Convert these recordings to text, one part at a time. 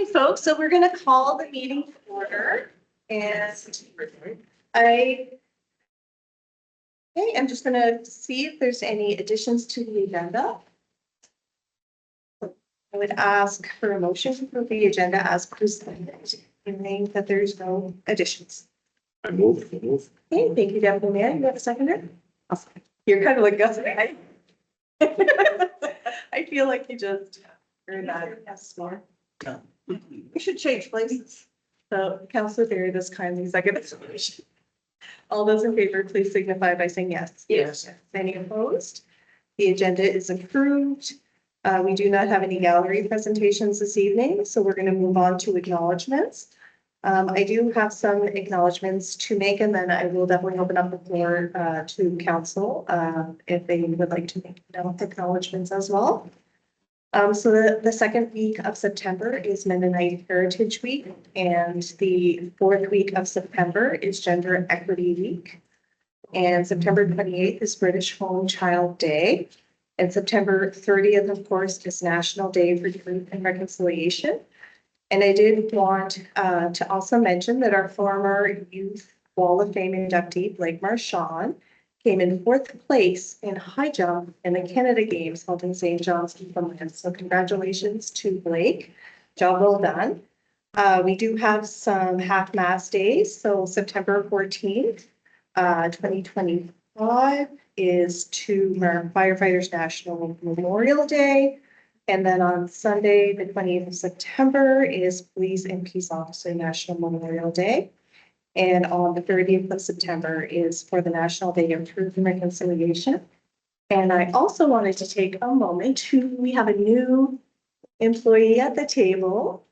Hi, folks. So we're going to call the meeting to order, and I'm just going to see if there's any additions to the agenda. I would ask for a motion for the agenda as presented, meaning that there's no additions. I move. Okay, thank you, Deputy Mayor. You have a seconder? You're kind of like Gus, right? I feel like you just heard that. Yes, more. We should change places. So Councillor Berry does kindly second the motion. All those in favor, please signify by saying yes. Yes. Any opposed? The agenda is approved. We do not have any gallery presentations this evening, so we're going to move on to acknowledgements. I do have some acknowledgements to make, and then I will definitely open up the floor to council if they would like to make acknowledgements as well. So the second week of September is Mennonite Heritage Week, and the fourth week of September is Gender Equity Week. And September 28th is British Home Child Day. And September 30th, of course, is National Day for Truth and Reconciliation. And I did want to also mention that our former Youth Wall of Fame inductee, Blake Marchand, came in fourth place in high jump in the Canada Games held in St. John's, Newfoundland. So congratulations to Blake. Job well done. We do have some half mast days. So September 14th, 2025 is to our Firefighters National Memorial Day. And then on Sunday, the 20th of September is Police and Peace Officer National Memorial Day. And on the 30th of September is for the National Day of Truth and Reconciliation. And I also wanted to take a moment we have a new employee at the table.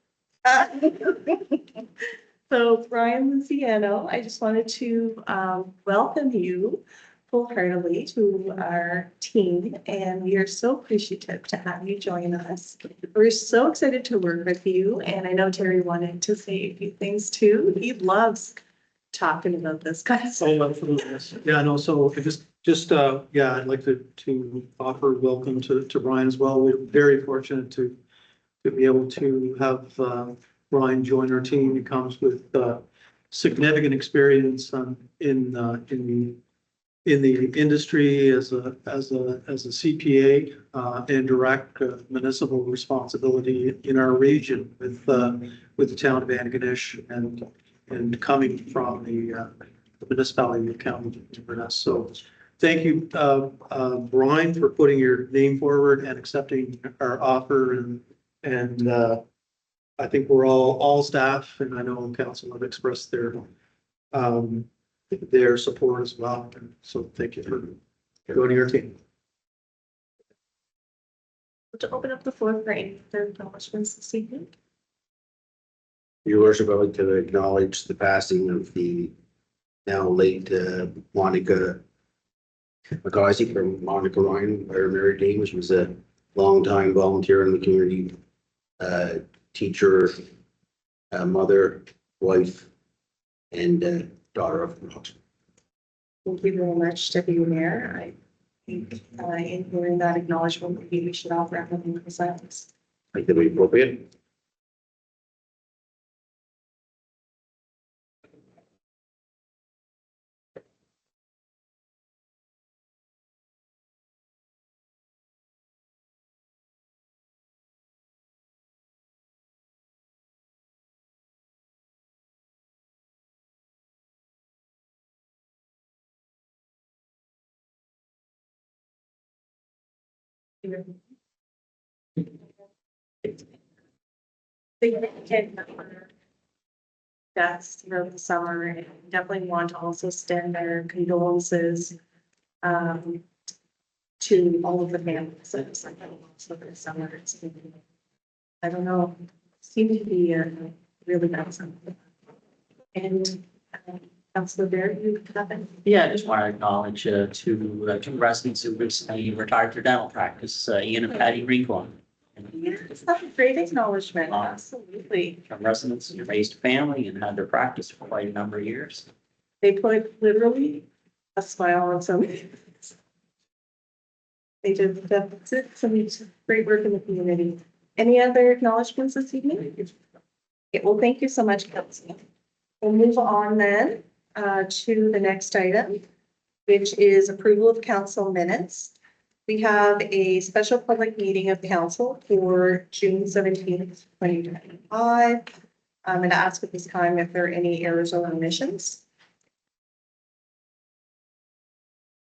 So Brian Luciano, I just wanted to welcome you wholeheartedly to our team, and we are so appreciative to have you join us. We're so excited to work with you, and I know Terry wanted to say a few things too. He loves talking about this kind of stuff. Oh, absolutely. Yeah, no, so I yeah, I'd like to offer welcome to Brian as well. We're very fortunate to be able to have Brian join our team. He comes with significant experience in the industry as a CPA and direct municipal responsibility in our region with the town of Antigonish and coming from the municipality of County Inverness. So thank you, Brian, for putting your name forward and accepting our offer. And I think we're all staff, and I know council have expressed their support as well. And so thank you for joining our team. To open up the floor for any further acknowledgements this evening. Your worship, I'd like to acknowledge the passing of the now late Monica McCausey from Monica Ryan, her married name, which was a long-time volunteer in the community, teacher, mother, wife, and daughter of the house. Thank you very much, Deputy Mayor. I think in hearing that acknowledgement, maybe we should offer a moment of silence. I think that would be appropriate. Deaths throughout the summer, and definitely want to also extend our condolences to all of the families that have suffered loss over the summer. I don't know, seemed to be a really bad summer. And Councillor Baird, you have it? Yeah, I just want to acknowledge two residents who recently retired their dental practice, Ian and Patty Rincon. Yes, that's a great acknowledgement. Absolutely. From residents who raised a family and had their practice for quite a number of years. They put literally a smile on so many faces. They did some great work in the community. Any other acknowledgements this evening? Okay, well, thank you so much, Kelsey. We'll move on then to the next item, which is approval of council minutes. We have a special public meeting of council for June 17th, 2025. I'm going to ask at this time if there are any errors or omissions.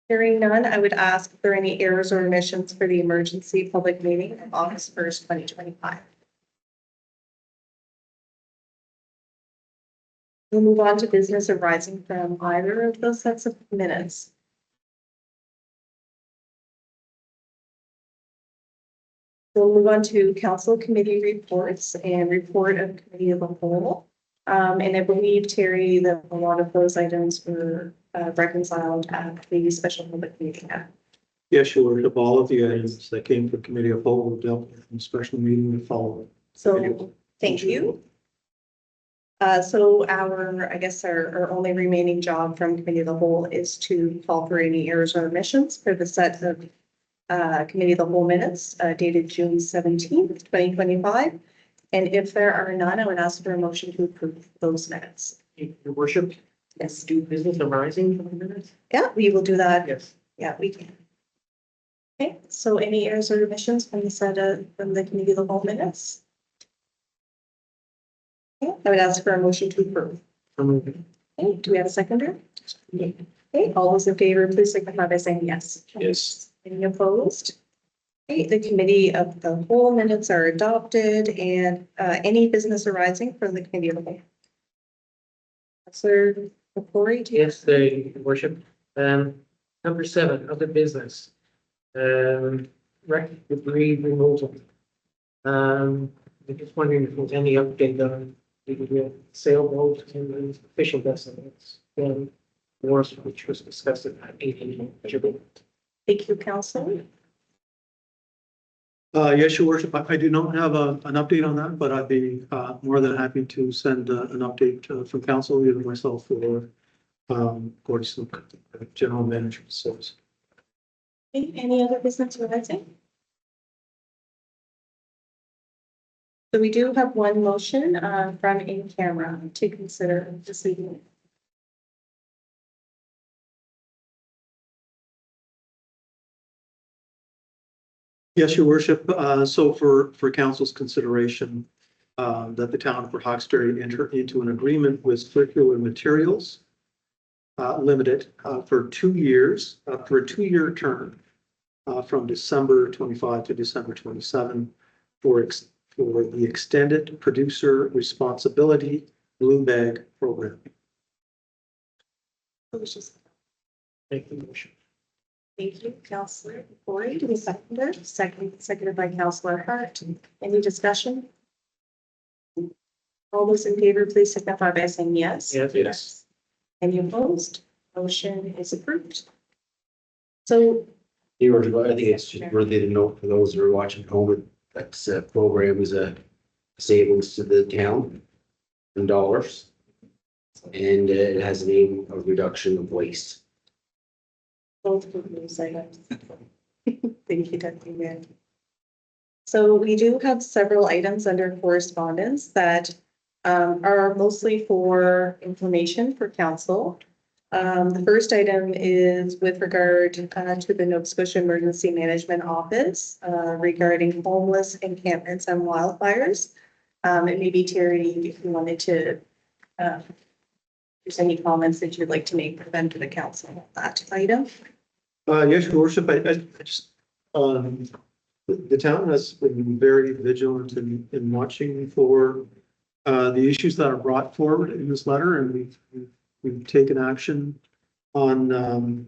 Hearing none, I would ask if there are any errors or omissions for the emergency public meeting of August 1st, 2025. We'll move on to business arising from either of those sets of minutes. We'll move on to council committee reports and report of committee of the whole. And I believe, Terry, that a lot of those items were reconciled at the special public meeting. Yes, Your Worship, all of the items that came from committee of whole were dealt with in the special meeting that followed. So, thank you. So I guess our only remaining job from committee of the whole is to call for any errors or omissions for the set of committee of the whole minutes dated June 17th, 2025. And if there are none, I would ask for a motion to approve those minutes. Your worship, Yes. do business arising from the minutes? Yeah, we will do that. Yes. Yeah, we can. Okay, so any errors or omissions from the set of, from the committee of the whole minutes? Okay, I would ask for a motion to approve. Okay, do we have a seconder? Okay, all those in favor, please signify by saying yes. Yes. Any opposed? Okay, the committee of the whole minutes are adopted and any business arising from the committee of the whole. Councillor Lepori, do you? Yes, the worship. Number 7, other business. Wreck debris removal. I'm just wondering if there's any update on the sailboat and the fishing vessels. Wars, which was discussed at that meeting. Thank you, Councillor. Yes, Your Worship, I do not have an update on that, but I'd be more than happy to send an update from council, either myself or Gordon Snook, General Manager. So, Any other business arising? So we do have one motion from in camera to consider this evening. yes, Your Worship. So for council's consideration, that the town of Port Hawkesbury enter into an agreement with Circular Materials Limited for 2 years, for a 2-year term from December 25 to December 27 for the Extended Producer Responsibility Blue Bag Program. Thank you, worship. Thank you, Councillor Boyd. Do we second? Seconded by Councillor Hart. Any discussion? All those in favor, please signify by saying yes. Yes. Yes. Any opposed? Motion is approved. So, Your Worship, I think it's just worthy to note for those who are watching at home, that program is a savings to the town in dollars. And it has an aim of reduction of waste. both of those items. Thank you, Deputy Mayor. So we do have several items under correspondence that are mostly for information for council. The first item is with regard to the Nova Scotia Emergency Management Office regarding homeless encampments and wildfires. And maybe Terry, if you wanted to, if there's any comments that you'd like to make for them to the council on that item. Yes, Your Worship, I just, the town has been very vigilant in watching for the issues that are brought forward in this letter, and we've taken action on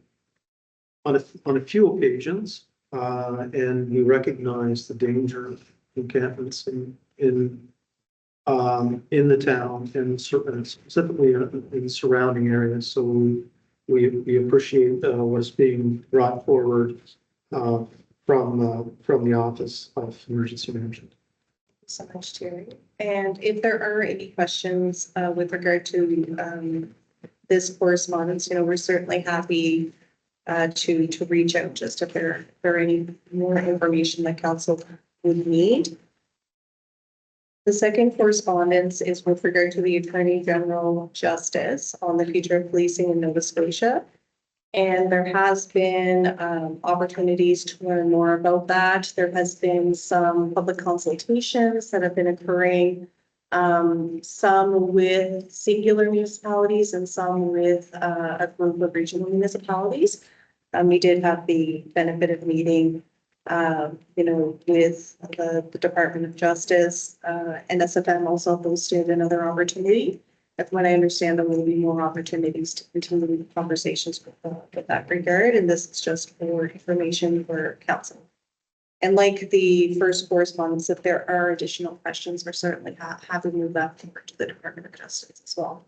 a few occasions, and we recognize the danger of encampments in the town and specifically in surrounding areas. So we appreciate what's being brought forward from the Office of Emergency Management. So much, Terry. And if there are any questions with regard to this correspondence, we're certainly happy to reach out just if there are any more information that council would need. The second correspondence is with regard to the Attorney General Justice on the future of policing in Nova Scotia. And there has been opportunities to learn more about that. There has been some public consultations that have been occurring, some with singular municipalities and some with a group of regional municipalities. We did have the benefit of meeting with the Department of Justice, and SFM also hosted another opportunity. That's when I understand there will be more opportunities to continue conversations with that regard, and this is just for information for council. And like the first correspondence, if there are additional questions, we're certainly happy to move that forward to the Department of Justice as well.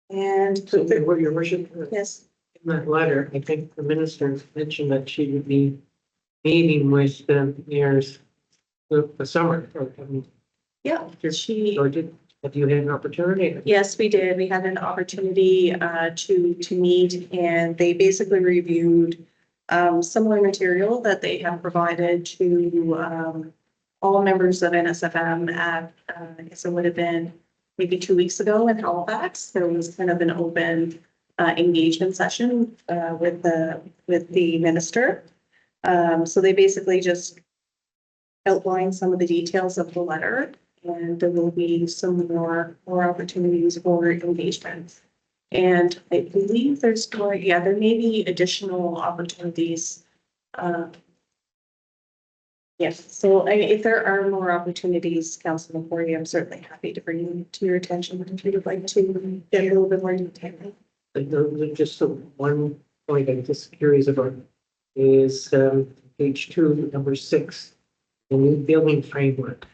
And So, your worship, yes. in that letter, I think the minister mentioned that she would be meeting with the mayors the summer, or, Yeah, have you had an opportunity? yes, we did. We had an opportunity to meet, and they basically reviewed similar material that they have provided to all members of NSFM at, I guess it would have been maybe 2 weeks ago in Halifax. There was kind of an open engagement session with the minister. So they basically just outlined some of the details of the letter, and there will be some more opportunities for engagement. And I believe there's more, there may be additional opportunities. Yes, so if there are more opportunities, Councilor Corey, I'm certainly happy to bring them to your attention if you would like to get a little bit more detail. Just one point I'm just curious about is page 2, number 6, the new building framework.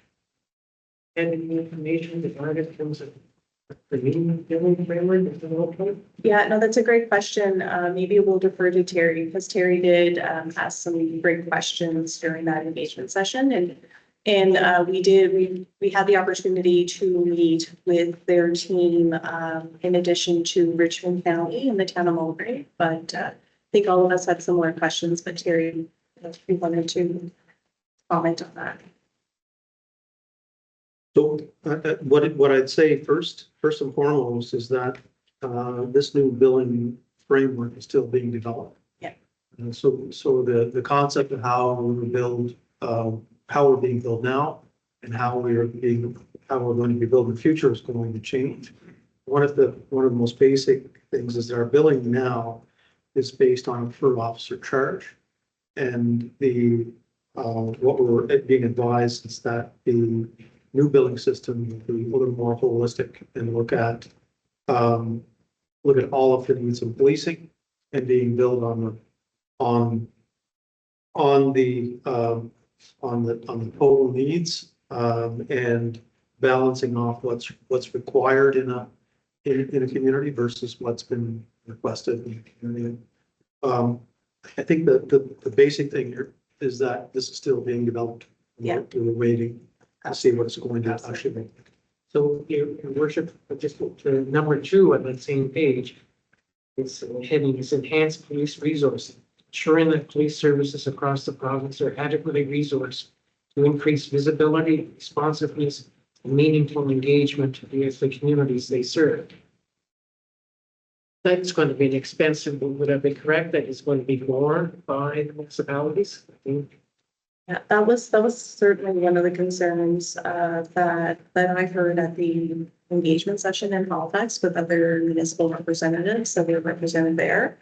And any information regarding in terms of the new building framework is developed? Yeah, no, that's a great question. Maybe we'll defer to Terry, because Terry did ask some great questions during that engagement session, and we had the opportunity to meet with their team in addition to Richmond County and the town of Mulgrave. But I think all of us had similar questions, but Terry, if you wanted to comment on that. So what I'd say first and foremost is that this new billing framework is still being developed. Yeah. And so the concept of how we build, how we're being billed now and how we're going to be billed in the future is going to change. One of the most basic things is that our billing now is based on a per officer charge. And what we're being advised is that the new billing system will be a little more holistic and look at all of the needs of policing and being billed on the total needs and balancing off what's required in a community versus what's been requested in the community. I think the basic thing here is that this is still being developed. Yeah. We're waiting to see what it's going to actually make. So your worship, just to number 2 on that same page, it's heading is enhanced police resourcing, ensuring that police services across the province are adequately resourced to increase visibility, responsiveness, and meaningful engagement with the communities they serve. That's going to be an expensive, would I be correct? That is going to be borne by the municipalities? I think. Yeah, that was certainly one of the concerns that I heard at the engagement session in Halifax with other municipal representatives that were represented there.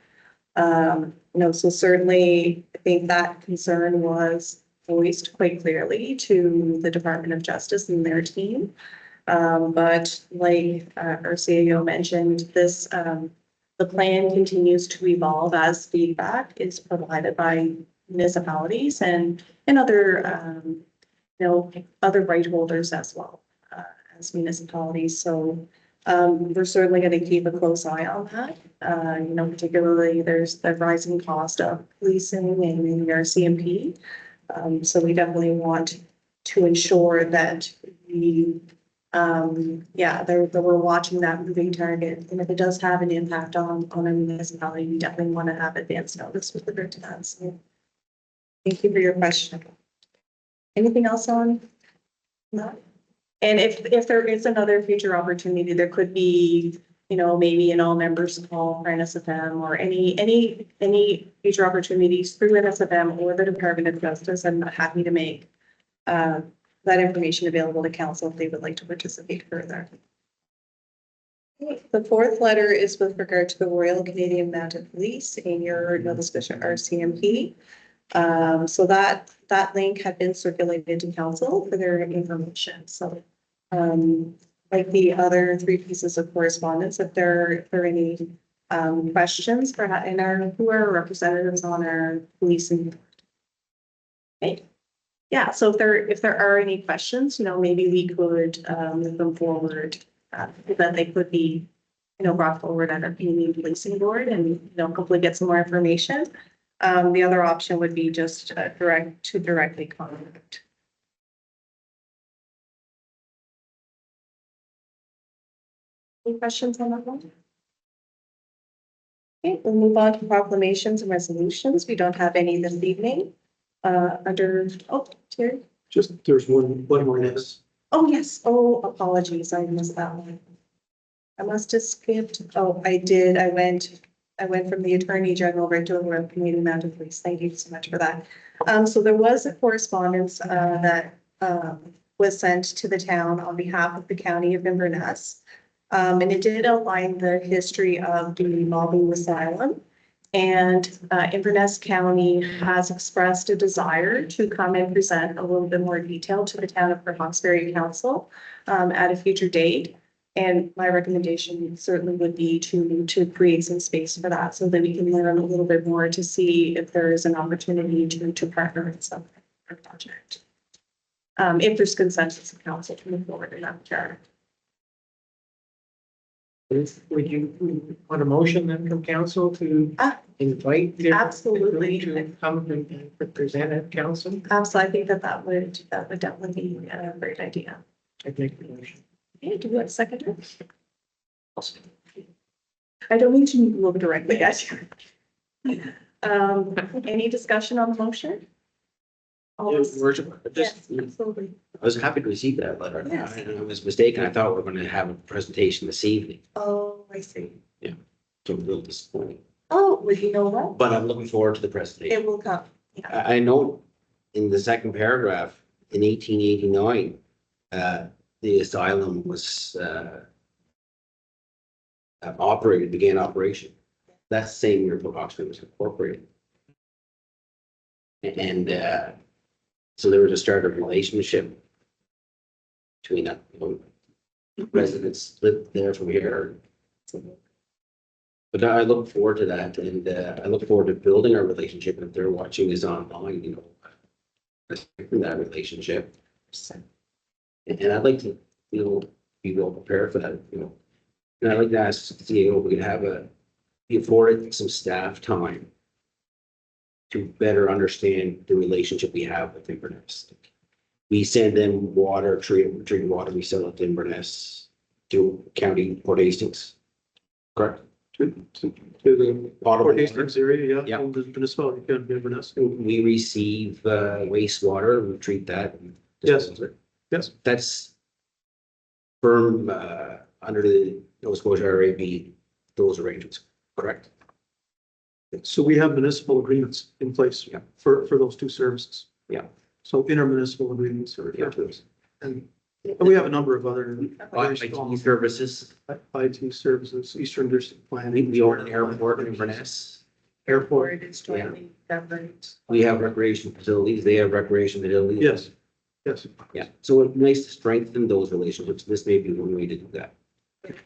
So certainly I think that concern was voiced quite clearly to the Department of Justice and their team. But like our CAO mentioned, the plan continues to evolve as feedback is provided by municipalities and other, other right holders as well as municipalities. So we're certainly going to keep a close eye on that. Particularly there's the rising cost of policing and our CMP. So we definitely want to ensure that that we're watching that moving target. And if it does have an impact on a municipality, we definitely want to have advance notice with regard to that. So thank you for your question. Anything else on No. And if there is another future opportunity, there could be, you know, maybe an all members call for NSFM or any future opportunities through NSFM or the Department of Justice. I'm happy to make that information available to council if they would like to participate further. The fourth letter is with regard to the Royal Canadian Mounted Police in your Nova Scotia RCMP. So that link had been circulated to council for their information. So like the other three pieces of correspondence, if there are any questions for who are representatives on our policing. Okay. Yeah, so if there are any questions, you know, maybe we could move them forward, that they could be, you know, brought forward at our Canadian Policing Board and, you know, hopefully get some more information. The other option would be just directly contact. Any questions on that one? Okay, we'll move on to proclamations and resolutions. We don't have any this evening. Terry. Just, there's one more, yes. Oh, yes. Oh, apologies. I missed that one. I must have skipped. Oh, I did. I went from the Attorney General right to the Royal Canadian Mounted Police. Thank you so much for that. So there was a correspondence that was sent to the town on behalf of the County of Inverness. And it did outline the history of the Malibu Asylum. And Inverness County has expressed a desire to come and present a little bit more detail to the town of Port Hawkesbury Council at a future date. And my recommendation certainly would be to create some space for that so that we can learn a little bit more to see if there is an opportunity to partner in some project. If there's consensus of council to move forward in that regard. Would you want a motion then from council to invite their Absolutely. to come and present at council? So I think that would definitely be a great idea. I make the motion. Okay, do we have a seconder? I don't need to look directly at you. Any discussion on the motion? All Your those- worship, Yes, just, absolutely. I was happy to receive that letter. Yes. I was mistaken. I thought we were going to have a presentation this evening. Oh, I see. So I'm a little disappointed, Oh, well, you know what? but I'm looking forward to the presentation. It will come. Yeah. I know in the second paragraph, in 1889, the asylum was began operation. That same year, Port Hawkesbury was incorporated. And so there was a start of relationship between residents lived there from here. But I look forward to that, and I look forward to building our relationship. And if they're watching this online, you know, respecting that relationship. And I'd like to, you know, be well prepared for that, you know. And I'd like to ask CEO if we could have be afforded some staff time to better understand the relationship we have with Inverness. We send them water, treated water, we sell it to Inverness, to County Port Hastings. Correct? To the Potable Port water. Hastings area, yeah, Yeah. from the municipality of Inverness. We receive wastewater, we treat that. and Yes. dispose it. Yes. That's firm under the Nova Scotia RAB, those arrangements, correct? So we have municipal agreements in place Yeah. for those two services. Yeah. So intermunicipal agreements are referred to as. And we have a number of other IT services, IT services, Eastern District we Planning. own an airport in Inverness. Or Airport, it is jointly governed. We have recreation facilities, they have recreation facilities. yes, yes. Yeah, so it's nice to strengthen those relationships. This may be one way to do that.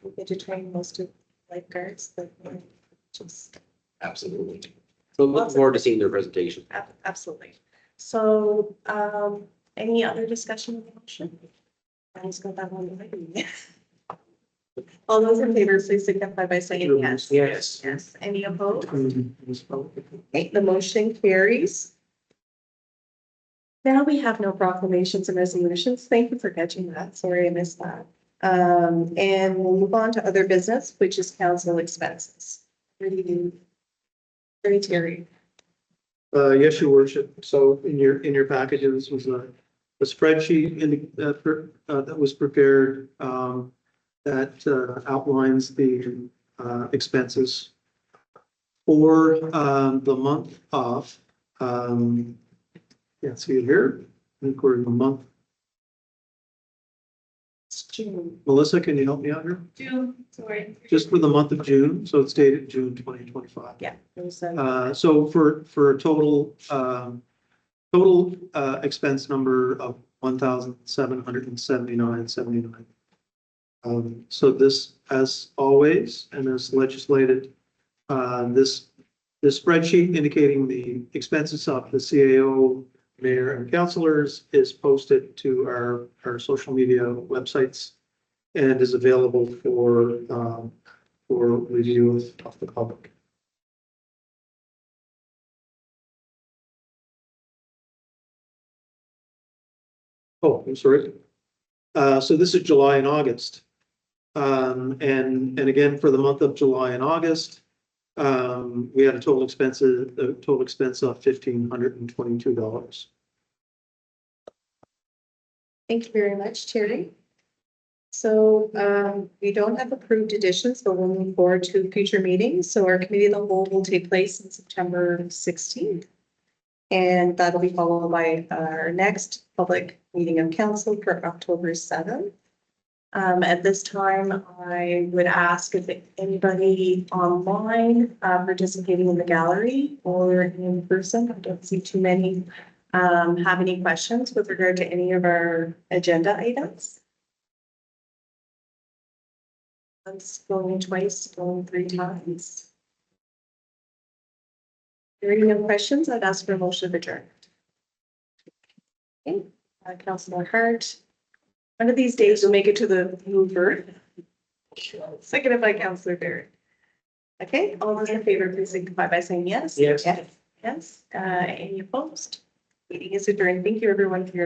We get to train most of lifeguards, but just. Absolutely. So look forward to seeing their presentation. Absolutely. So, any other discussion of the motion? I just got that one right. All those in favor, please signify by saying yes. Yes. Yes. Any opposed? Municipality. Okay, the motion carries. Now we have no proclamations and resolutions. Thank you for catching that. Sorry, I missed that. And we'll move on to other business, which is council expenses. Terry. Yes, your worship. So in your packages was a spreadsheet that was prepared that outlines the expenses for the month of, can't see it here. I think we're in the month. It's June. Melissa, can you help me out here? June, sorry. Just for the month of June, so it's dated June 2025. Yeah. It was, So for a total expense number of 1,779.79. So this, as always, and as legislated, this spreadsheet indicating the expenses of the CAO, mayor and councilors is posted to our social media websites and is available for review of the public. Oh, I'm sorry. So this is July and August. And again, for the month of July and August, we had a total expense of $1,522. Thank you very much, Terry. So we don't have approved additions, but we'll move forward to future meetings. So our committee of the whole will take place on September 16th. And that'll be followed by our next public meeting of council for October 7th. At this time, I would ask if anybody online participating in the gallery or in person, I don't see too many, have any questions with regard to any of our agenda items. Once, going twice, going 3 times. Hearing no questions, I'd ask for a motion of adjournment. Okay, Councilor Hart. One of these days you'll make it to the mover. Seconded by Councilor Barrett. Okay, all those in favor, please signify by saying yes. Yes. Yes. Any opposed? Meeting is adjourned. Thank you everyone for your time.